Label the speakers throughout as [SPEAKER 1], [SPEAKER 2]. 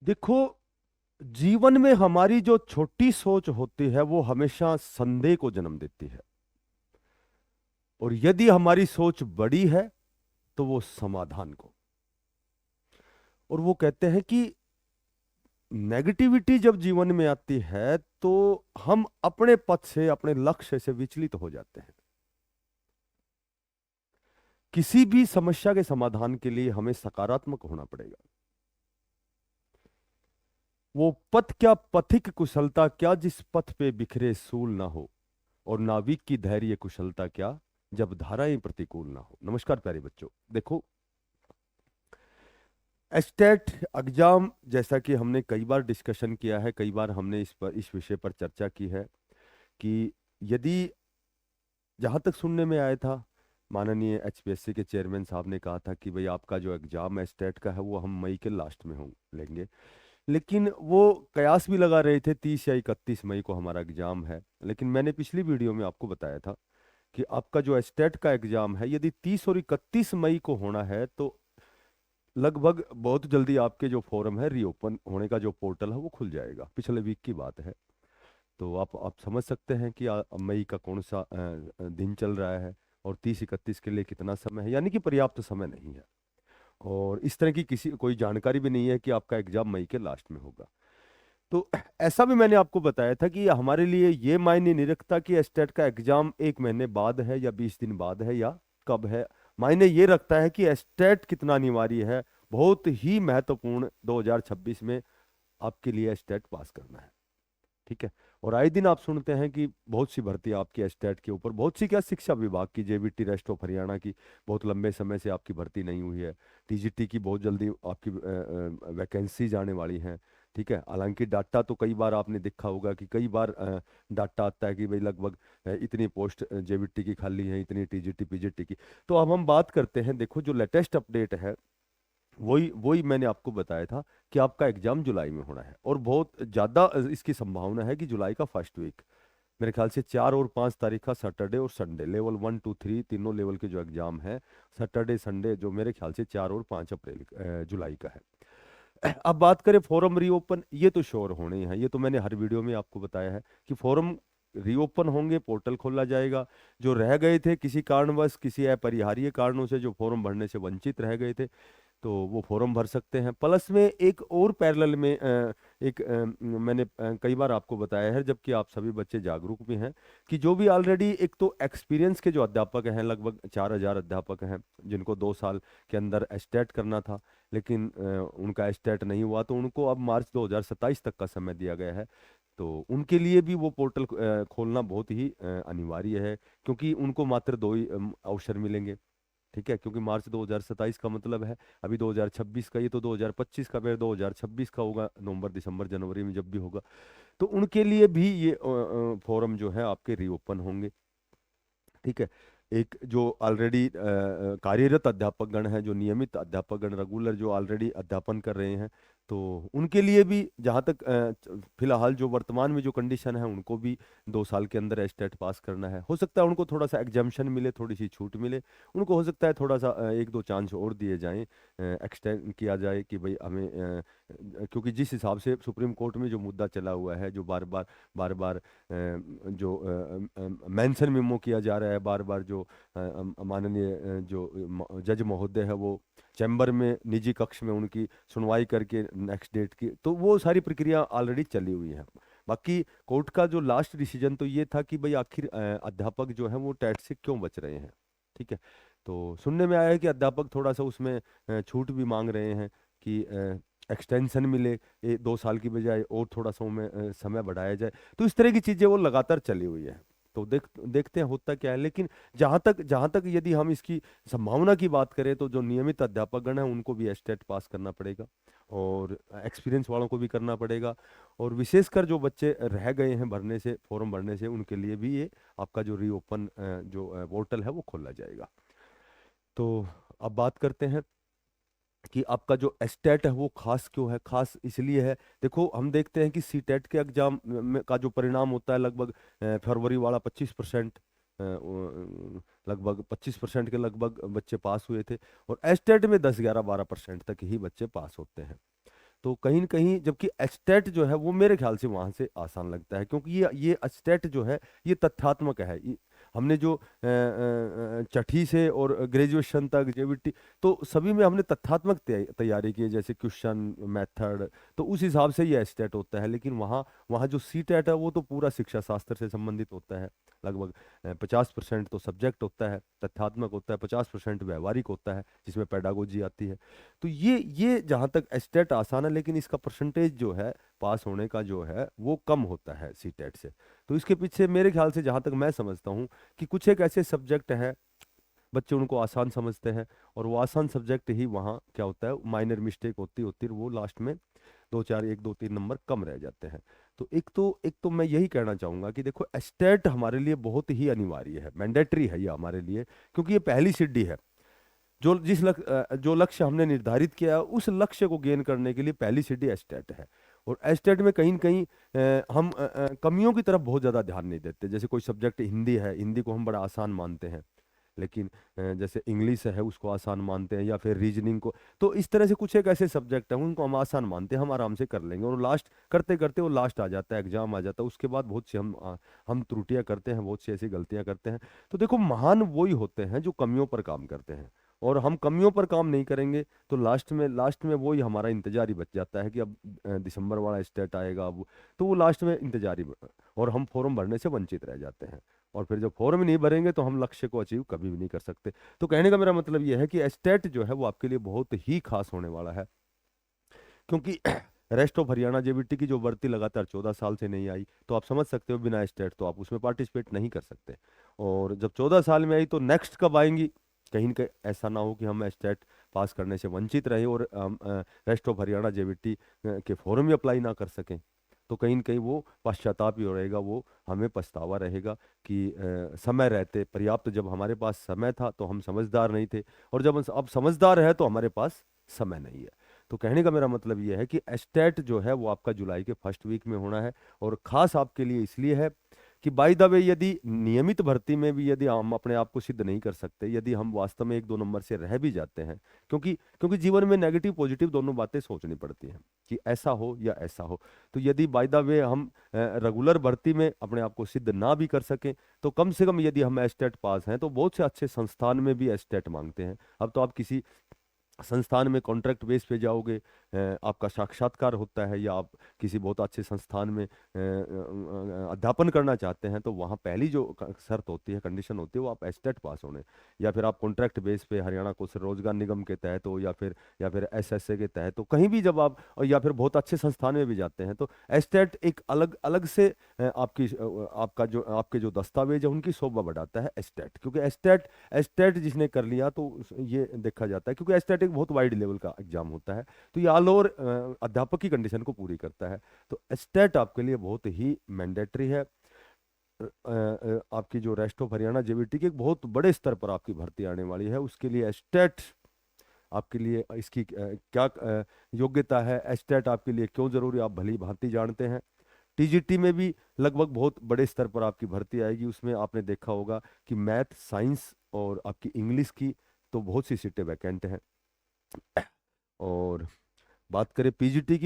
[SPEAKER 1] देखो, जीवन में हमारी जो छोटी सोच होती है वो हमेशा संदेह को जन्म देती है। और यदि हमारी सोच बड़ी है तो वो समाधान को। और वो कहते हैं कि नेगेटिविटी जब जीवन में आती है तो हम अपने पथ से, अपने लक्ष्य से विचलित हो जाते हैं। किसी भी समस्या के समाधान के लिए हमें सकारात्मक होना पड़ेगा। वो पथ क्या, पथिक कुशलता क्या, जिस पथ पे बिखरे सूल ना हो। और नाविक की धैर्य कुशलता क्या, जब धाराएं प्रतिकूल ना हो। नमस्कार प्यारे बच्चों, देखो, एस्टेट एग्जाम, जैसा कि हमने कई बार डिस्कशन किया है, कई बार हमने इस विषय पर चर्चा की है कि यदि, जहां तक सुनने में आया था, माननीय एचपीएससी के चेयरमैन साहब ने कहा था कि भाई आपका जो एग्जाम है स्टेट का है वो हम मई के लास्ट में हों लेंगे। लेकिन वो कयास भी लगा रहे थे 30 या 31 मई को हमारा एग्जाम है। लेकिन मैंने पिछली वीडियो में आपको बताया था कि आपका जो स्टेट का एग्जाम है यदि 30 और 31 मई को होना है तो लगभग बहुत जल्दी आपके जो फॉर्म है रीओपन होने का जो पोर्टल है वो खुल जाएगा। पिछले वीक की बात है। तो आप समझ सकते हैं कि मई का कौन सा दिन चल रहा है और 30 31 के लिए कितना समय है, यानी कि पर्याप्त समय नहीं है। और इस तरह की किसी कोई जानकारी भी नहीं है कि आपका एग्जाम मई के लास्ट में होगा। तो ऐसा भी मैंने आपको बताया था कि हमारे लिए ये मायने नहीं रखता कि एस्टेट का एग्जाम 1 महीने बाद है या 20 दिन बाद है या कब है। मायने ये रखता है कि एस्टेट कितना अनिवार्य है, बहुत ही महत्वपूर्ण 2026 में आपके लिए एस्टेट पास करना है। ठीक है। और आए दिन आप सुनते हैं कि बहुत सी भर्ती आपकी एस्टेट के ऊपर, बहुत सी क्या, शिक्षा विभाग की, जेबीटी रेस्ट ऑफ हरियाणा की बहुत लंबे समय से आपकी भर्ती नहीं हुई है। टीजीटी की बहुत जल्दी आपकी वैकेंसीज आने वाली हैं। ठीक है। हालांकि डाटा तो कई बार आपने देखा होगा कि कई बार डाटा आता है कि भाई लगभग इतनी पोस्ट जेबीटी की खाली है, इतनी टीजीटी पीजीटी की। तो अब हम बात करते हैं, देखो जो लेटेस्ट अपडेट है वही वही मैंने आपको बताया था कि आपका एग्जाम जुलाई में होना है। और बहुत ज़्यादा इसकी संभावना है कि जुलाई का फर्स्ट वीक, मेरे ख्याल से 4 और 5 तारीख का सैटरडे और संडे, लेवल 1 2 3 तीनों लेवल के जो एग्जाम है, सैटरडे संडे, जो मेरे ख्याल से 4 और 5 अप्रैल जुलाई का है। अब बात करें फॉरम रीओपन, ये तो श्योर होने ही हैं। ये तो मैंने हर वीडियो में आपको बताया है कि फॉरम रीओपन होंगे, पोर्टल खोला जाएगा। जो रह गए थे किसी कारणवश, किसी अपरिहार्य कारणों से जो फॉर्म भरने से वंचित रह गए थे, तो वो फॉर्म भर सकते हैं। प्लस में एक और पैरेलल में मैंने कई बार आपको बताया है, जबकि आप सभी बच्चे जागरूक भी हैं, कि जो भी ऑलरेडी एक तो एक्सपीरियंस के जो अध्यापक हैं, लगभग 4,000 अध्यापक हैं जिनको 2 साल के अंदर एस्टेट करना था, लेकिन उनका एस्टेट नहीं हुआ, तो उनको अब मार्च 2027 तक का समय दिया गया है। तो उनके लिए भी वो पोर्टल खोलना बहुत ही अनिवार्य है, क्योंकि उनको मात्र 2 ही अवसर मिलेंगे। ठीक है। क्योंकि मार्च 2027 का मतलब है अभी 2026 का, ये तो 2025 का, फिर 2026 का होगा, नवंबर दिसंबर जनवरी में जब भी होगा। तो उनके लिए भी ये फॉरम जो है आपके रीओपन होंगे। ठीक है। एक जो ऑलरेडी कार्यरत अध्यापकगण हैं, जो नियमित अध्यापकगण, रेगुलर जो ऑलरेडी अध्यापन कर रहे हैं, तो उनके लिए भी, जहाँ तक फिलहाल जो वर्तमान में जो कंडीशन है, उनको भी 2 साल के अंदर एस्टेट पास करना है। हो सकता है उनको थोड़ा सा एग्जाम्शन मिले, थोड़ी सी छूट मिले, उनको हो सकता है थोड़ा सा 1 2 चांस और दिए जाएं, एक्सटेंड किया जाए कि भाई हमें क्योंकि जिस हिसाब से सुप्रीम कोर्ट में जो मुद्दा चला हुआ है, जो बार बार जो मेंशन मेमो किया जा रहा है, बार बार जो माननीय जो जज महोदय है वो चैम्बर में निजी कक्ष में उनकी सुनवाई करके नेक्स्ट डेट की, तो वो सारी प्रक्रिया ऑलरेडी चली हुई है। बाकी कोर्ट का जो लास्ट डिसीजन तो ये था कि भाई आखिर अध्यापक जो है वो टैट से क्यों बच रहे हैं। ठीक है। तो सुनने में आया है कि अध्यापक थोड़ा सा उसमें छूट भी मांग रहे हैं कि एक्सटेंशन मिले, 2 साल की बजाय और थोड़ा सा उनमें समय बढ़ाया जाए। तो इस तरह की चीजें वो लगातार चली हुई है। तो देखते हैं होता क्या है। लेकिन जहां तक यदि हम इसकी संभावना की बात करें, तो जो नियमित अध्यापकगण हैं उनको भी एस्टेट पास करना पड़ेगा, और एक्सपीरियंस वालों को भी करना पड़ेगा। और विशेषकर जो बच्चे रह गए हैं भरने से, फॉर्म भरने से, उनके लिए भी ये आपका जो रीओपन जो पोर्टल है वो खोला जाएगा। तो अब बात करते हैं कि आपका जो एस्टेट है वो खास क्यों है। खास इसलिए है, देखो हम देखते हैं कि सी टेट के एग्जाम में का जो परिणाम होता है, लगभग फरवरी वाला 25%, लगभग 25% के लगभग बच्चे पास हुए थे, और एस्टेट में 10 11 12% तक ही बच्चे पास होते हैं। तो कहीं न कहीं जबकि एस्टेट जो है वो मेरे ख्याल से वहाँ से आसान लगता है, क्योंकि ये एस्टेट जो है ये तथ्यात्मक है। हमने जो छठी से और ग्रेजुएशन तक जेवीटी, तो सभी में हमने तथ्यात्मक तैयारी की है, जैसे क्वेश्चन मेथड, तो उस हिसाब से ये एस्टेट होता है। लेकिन वहाँ वहाँ जो सी टेट है वो तो पूरा शिक्षा शास्त्र से संबंधित होता है। लगभग 50% तो सब्जेक्ट होता है, तथ्यात्मक होता है, 50% व्यवहारिक होता है जिसमें पेडागोजी आती है। तो ये जहाँ तक एस्टेट आसान है, लेकिन इसका परसेंटेज जो है पास होने का जो है वो कम होता है सी टेट से। तो इसके पीछे मेरे ख्याल से, जहाँ तक मैं समझता हूँ, कि कुछ एक ऐसे सब्जेक्ट हैं बच्चे उनको आसान समझते हैं, और वो आसान सब्जेक्ट ही वहाँ क्या होता है, माइनर मिस्टेक होती होती वो लास्ट में 2 4 1 2 3 नंबर कम रह जाते हैं। तो एक तो मैं यही कहना चाहूंगा कि देखो, एस्टेट हमारे लिए बहुत ही अनिवार्य है, मैंडेटरी है ये हमारे लिए, क्योंकि ये पहली सीढ़ी है। जो लक्ष्य हमने निर्धारित किया है, उस लक्ष्य को गेन करने के लिए पहली सीढ़ी एस्टेट है। और एस्टेट में कहीं न कहीं हम कमियों की तरफ बहुत ज़्यादा ध्यान नहीं देते। जैसे कोई सब्जेक्ट हिंदी है, हिंदी को हम बड़ा आसान मानते हैं, लेकिन जैसे इंग्लिश है उसको आसान मानते हैं, या फिर रीजनिंग को। तो इस तरह से कुछ एक ऐसे सब्जेक्ट हैं उनको हम आसान मानते हैं, हम आराम से कर लेंगे, और लास्ट करते करते वो लास्ट आ जाता है, एग्जाम आ जाता है, उसके बाद बहुत सी हम त्रुटियां करते हैं, बहुत सी ऐसी गलतियां करते हैं। तो देखो, महान वही होते हैं जो कमियों पर काम करते हैं, और हम कमियों पर काम नहीं करेंगे तो लास्ट में वही हमारा इंतजार ही बच जाता है कि अब दिसंबर वाला स्टेट आएगा, अब तो वो लास्ट में इंतजार ही और हम फॉर्म भरने से वंचित रह जाते हैं। और फिर जब फॉर्म ही नहीं भरेंगे तो हम लक्ष्य को अचीव कभी भी नहीं कर सकते। तो कहने का मेरा मतलब यह है कि एस्टेट जो है वो आपके लिए बहुत ही खास होने वाला है, क्योंकि रेस्ट ऑफ हरियाणा जेबीटी की जो भर्ती लगातार 14 साल से नहीं आई, तो आप समझ सकते हो बिना स्टेट तो आप उसमें पार्टिसिपेट नहीं कर सकते। और जब 14 साल में आई तो नेक्स्ट कब आएंगी, कहीं न कहीं ऐसा ना हो कि हम स्टेट पास करने से वंचित रहे और रेस्ट ऑफ हरियाणा जेबीटी के फॉर्म ही अप्लाई ना कर सकें। तो कहीं न कहीं वो पश्चाताप ही रहेगा, वो हमें पछतावा रहेगा कि समय रहते पर्याप्त, जब हमारे पास समय था तो हम समझदार नहीं थे, और जब हम अब समझदार है तो हमारे पास समय नहीं है। तो कहने का मेरा मतलब ये है कि एस्टेट जो है वो आपका जुलाई के फर्स्ट वीक में होना है, और खास आपके लिए इसलिए है कि बाय द वे, यदि नियमित भर्ती में भी यदि हम अपने आप को सिद्ध नहीं कर सकते, यदि हम वास्तव में 1 2 नंबर से रह भी जाते हैं, क्योंकि क्योंकि जीवन में नेगेटिव पॉजिटिव दोनों बातें सोचनी पड़ती हैं कि ऐसा हो या ऐसा हो। तो यदि बाय द वे हम रेगुलर भर्ती में अपने आप को सिद्ध ना भी कर सकें, तो कम से कम यदि हम एस्टेट पास हैं, तो बहुत से अच्छे संस्थान में भी एस्टेट मांगते हैं। अब तो आप किसी संस्थान में कॉन्ट्रैक्ट बेस पे जाओगे, आपका साक्षात्कार होता है, या आप किसी बहुत अच्छे संस्थान में अध्यापन करना चाहते हैं, तो वहाँ पहली जो शर्त होती है, कंडीशन होती है, वो आप एस्टेट पास होने, या फिर आप कॉन्ट्रैक्ट बेस पे हरियाणा कौशल रोजगार निगम के तहत हो, या फिर एसएसए के तहत हो, कहीं भी जब आप, और या फिर बहुत अच्छे संस्थान में भी जाते हैं, तो एस्टेट एक अलग अलग से आपके जो दस्तावेज है उनकी शोभा बढ़ाता है एस्टेट, क्योंकि एस्टेट एस्टेट जिसने कर लिया तो ये देखा जाता है, क्योंकि एस्टेट एक बहुत वाइड लेवल का एग्जाम होता है, तो ये ऑल ओवर अध्यापक की कंडीशन को पूरी करता है। तो एस्टेट आपके लिए बहुत ही मैंडेटरी है। आपकी जो रेस्ट ऑफ हरियाणा जेबीटी की एक बहुत बड़े स्तर पर आपकी भर्ती आने वाली है, उसके लिए एस्टेट आपके लिए इसकी क्या योग्यता है, एस्टेट आपके लिए क्यों जरूरी, आप भली भांति जानते हैं। टीजीटी में भी लगभग बहुत बड़े स्तर पर आपकी भर्ती आएगी, उसमें आपने देखा होगा कि मैथ, साइंस और आपकी इंग्लिश की तो बहुत सी सीटें वैकेंट हैं। और बात करें पीजीटी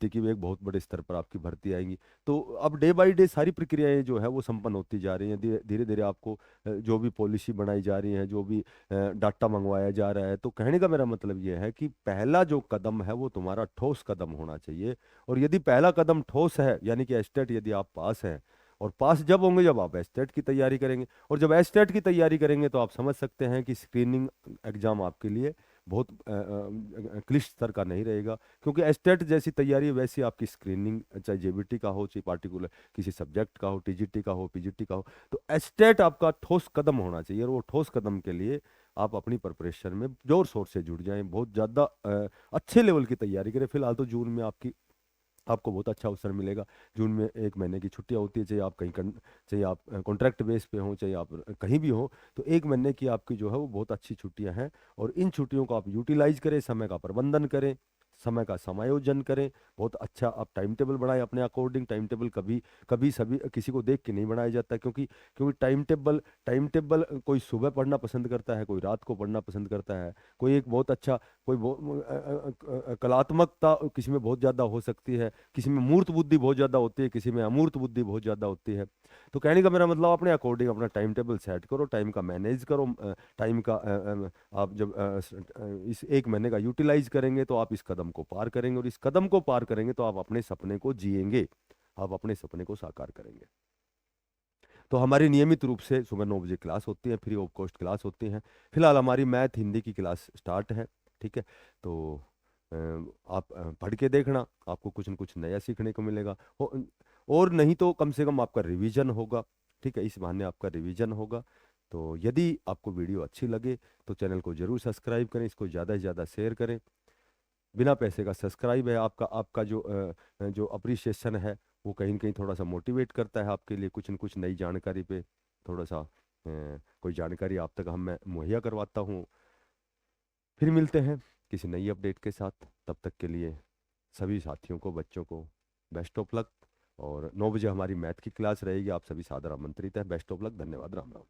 [SPEAKER 1] की भी एक बहुत बड़े स्तर पर आपकी भर्ती आएंगी। तो अब डे बाय डे सारी प्रक्रियाएं जो है वो संपन्न होती जा रही हैं, धीरे धीरे आपको जो भी पॉलिसी बनाई जा रही है, जो भी डाटा मंगवाया जा रहा है, तो कहने का मेरा मतलब ये है कि पहला जो कदम है वो तुम्हारा ठोस कदम होना चाहिए। और यदि पहला कदम ठोस है, यानी कि एस्टेट यदि आप पास हैं, और पास जब होंगे जब आप एस्टेट की तैयारी करेंगे, और जब एस्टेट की तैयारी करेंगे तो आप समझ सकते हैं कि स्क्रीनिंग एग्जाम आपके लिए बहुत क्लिष्ट स्तर का नहीं रहेगा, क्योंकि एस्टेट जैसी तैयारी वैसी आपकी स्क्रीनिंग, चाहे जेबीटी का हो, चाहे पार्टिकुलर किसी सब्जेक्ट का हो, टीजीटी का हो, पीजीटी का हो, तो एस्टेट आपका ठोस कदम होना चाहिए। और वो ठोस कदम के लिए आप अपनी प्रिपरेशन में जोर शोर से जुड़ जाएं, बहुत ज़्यादा अच्छे लेवल की तैयारी करें। फिलहाल तो जून में आपको बहुत अच्छा अवसर मिलेगा। जून में 1 महीने की छुट्टियां होती है, चाहे आप कॉन्ट्रैक्ट बेस पे हों, चाहे आप कहीं भी हो, तो 1 महीने की आपकी जो है वो बहुत अच्छी छुट्टियां हैं, और इन छुट्टियों को आप यूटिलाइज करें, समय का प्रबंधन करें, समय का समायोजन करें। बहुत अच्छा आप टाइम टेबल बनाएं अपने अकॉर्डिंग। टाइम टेबल कभी कभी सभी किसी को देख के नहीं बनाया जाता, क्योंकि क्योंकि टाइम टेबल कोई सुबह पढ़ना पसंद करता है, कोई रात को पढ़ना पसंद करता है, कोई एक बहुत अच्छा, कोई कलात्मकता किसी में बहुत ज़्यादा हो सकती है, किसी में मूर्त बुद्धि बहुत ज़्यादा होती है, किसी में अमूर्त बुद्धि बहुत ज़्यादा होती है। तो कहने का मेरा मतलब अपने अकॉर्डिंग अपना टाइम टेबल सेट करो, टाइम का मैनेज करो। टाइम का आप जब इस एक महीने का यूटिलाइज करेंगे तो आप इस कदम को पार करेंगे, और इस कदम को पार करेंगे तो आप अपने सपने को जिएंगे, आप अपने सपने को साकार करेंगे। तो हमारी नियमित रूप से सुबह 9 बजे क्लास होती है, फ्री ऑफ कॉस्ट क्लास होती हैं। फिलहाल हमारी मैथ हिंदी की क्लास स्टार्ट है, ठीक है। तो आप पढ़ के देखना, आपको कुछ न कुछ नया सीखने को मिलेगा। और नहीं तो कम से कम आपका रिवीजन होगा, ठीक है, इस बहाने आपका रिवीजन होगा। तो यदि आपको वीडियो अच्छी लगे तो चैनल को जरूर सब्सक्राइब करें, इसको ज़्यादा से ज़्यादा शेयर करें। बिना पैसे का सब्सक्राइब है, आपका आपका जो अप्रिसिएशन है वो कहीं न कहीं थोड़ा सा मोटिवेट करता है आपके लिए, कुछ न कुछ नई जानकारी पे थोड़ा सा कोई जानकारी आप तक हम मैं मुहैया करवाता हूँ। फिर मिलते हैं किसी नई अपडेट के साथ, तब तक के लिए सभी साथियों को, बच्चों को बेस्ट ऑफ लक। और 9 बजे हमारी मैथ की क्लास रहेगी, आप सभी सादर आमंत्रित हैं। बेस्ट ऑफ लक, धन्यवाद, राम राम।